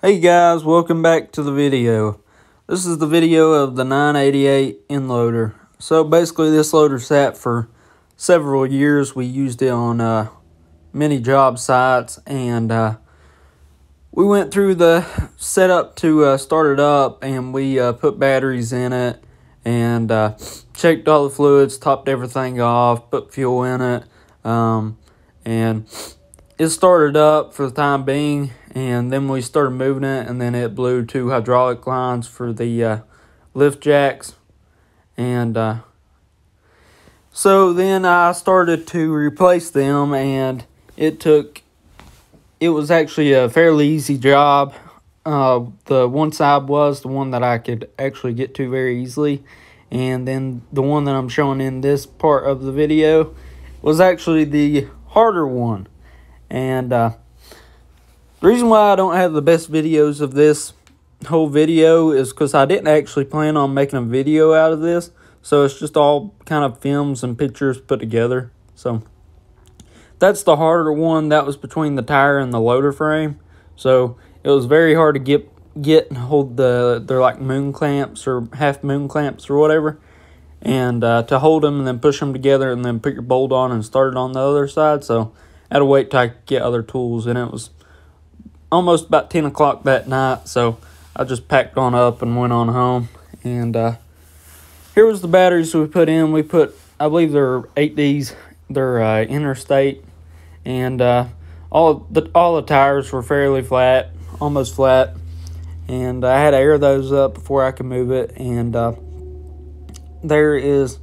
Hey guys, welcome back to the video. This is the video of the 988 end loader. So basically this loader sat for several years. We used it on many job sites, and we went through the setup to start it up, and we put batteries in it and checked all the fluids, topped everything off, put fuel in it, and it started up for the time being. And then we started moving it, and then it blew 2 hydraulic lines for the lift jacks. And so then I started to replace them, and it was actually a fairly easy job. The one side was the one that I could actually get to very easily. And then the one that I'm showing in this part of the video was actually the harder one. And the reason why I don't have the best videos of this whole video is because I didn't actually plan on making a video out of this. So it's just all kind of films and pictures put together. So that's the harder one. That was between the tire and the loader frame. So it was very hard to get and hold they're like moon clamps or half moon clamps or whatever. And to hold them and then push them together and then put your bolt on and start it on the other side. So I had to wait till I could get other tools, and it was almost about 10 o'clock that night, so I just packed on up and went on home. And here was the batteries we put in. We put, I believe they're 8Ds, they're interstate, and all the tires were fairly flat, almost flat, and I had to air those up before I could move it. And there is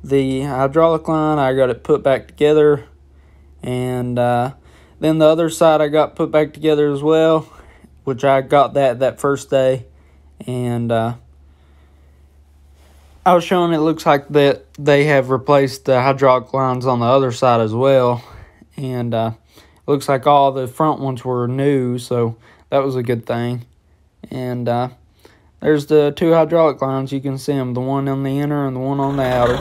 the hydraulic line. I got it put back together, and then the other side I got put back together as well, which I got that first day. And I was showing it looks like that they have replaced the hydraulic lines on the other side as well. And it looks like all the front ones were new, so that was a good thing. And there's the 2 hydraulic lines. You can see them, the one on the inner and the one on the outer.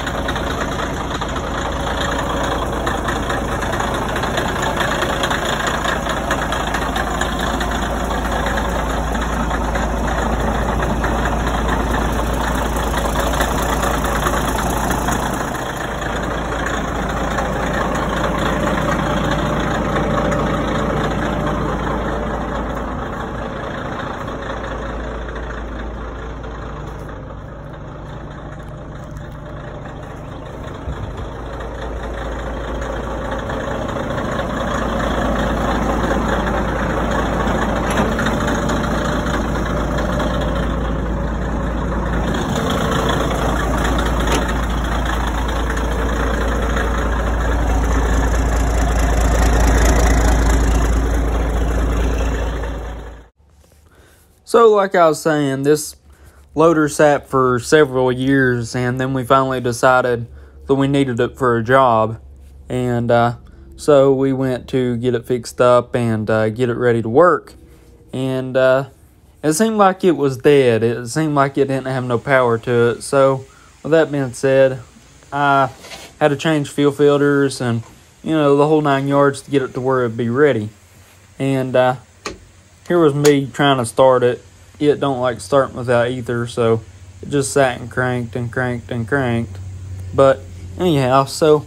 So like I was saying, this loader sat for several years, and then we finally decided that we needed it for a job. And so we went to get it fixed up and get it ready to work. And it seemed like it was dead. It seemed like it didn't have no power to it. So with that being said, I had to change fuel filters and, the whole 9 yards to get it to where it'd be ready. And here was me trying to start it. It don't like starting without ether, so it just sat and cranked and cranked and cranked. But anyhow, so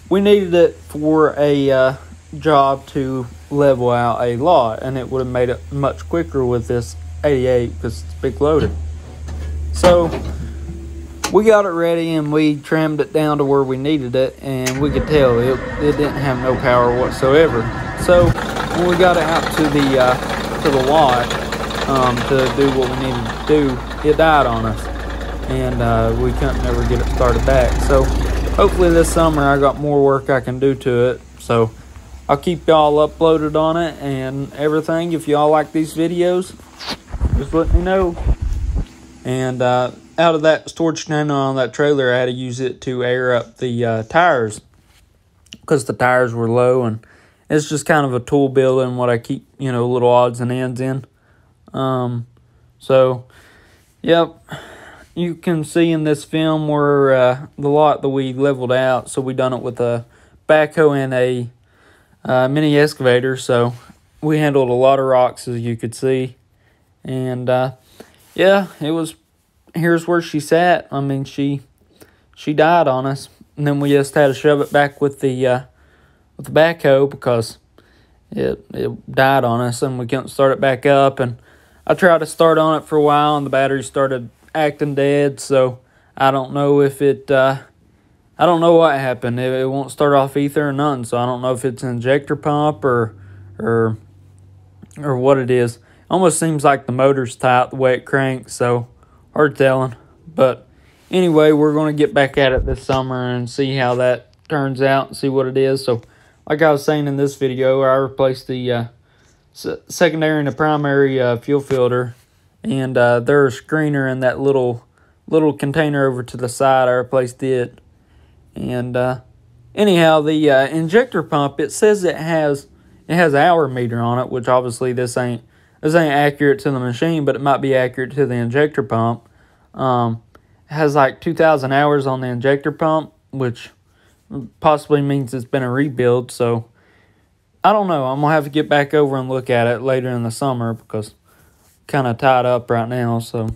we needed it for a job to level out a lot, and it would have made it much quicker with this 88 because it's big loaded. So we got it ready, and we trimmed it down to where we needed it, and we could tell it didn't have no power whatsoever. So when we got it out to the lot to do what we needed to do, it died on us, and we couldn't ever get it started back. So hopefully this summer I got more work I can do to it. So I'll keep y'all uploaded on it and everything. If y'all like these videos, just let me know. And out of that storage container on that trailer, I had to use it to air up the tires because the tires were low, and it's just kind of a tool building what I keep, little odds and ends in. So, yep, you can see in this film where the lot that we leveled out. So we done it with a backhoe and a mini excavator. So we handled a lot of rocks, as you could see. And yeah, it was. Here's where she sat. I mean, she died on us, and then we just had to shove it back with the backhoe because it died on us, and we couldn't start it back up. And I tried to start on it for a while, and the battery started acting dead. So I don't know if it. I don't know what happened. It won't start off ether or nothing. So I don't know if it's an injector pump or what it is. Almost seems like the motor's tight the way it cranks. So hard telling. But anyway, we're going to get back at it this summer and see how that turns out and see what it is. So like I was saying in this video, I replaced the secondary and the primary fuel filter, and there's a screener in that little container over to the side. I replaced it, and anyhow, the injector pump, it says it has hour meter on it, which obviously this ain't accurate to the machine, but it might be accurate to the injector pump. It has like 2,000 hours on the injector pump, which possibly means it's been a rebuild. So I don't know. I'm gonna have to get back over and look at it later in the summer because kind of tied up right now. So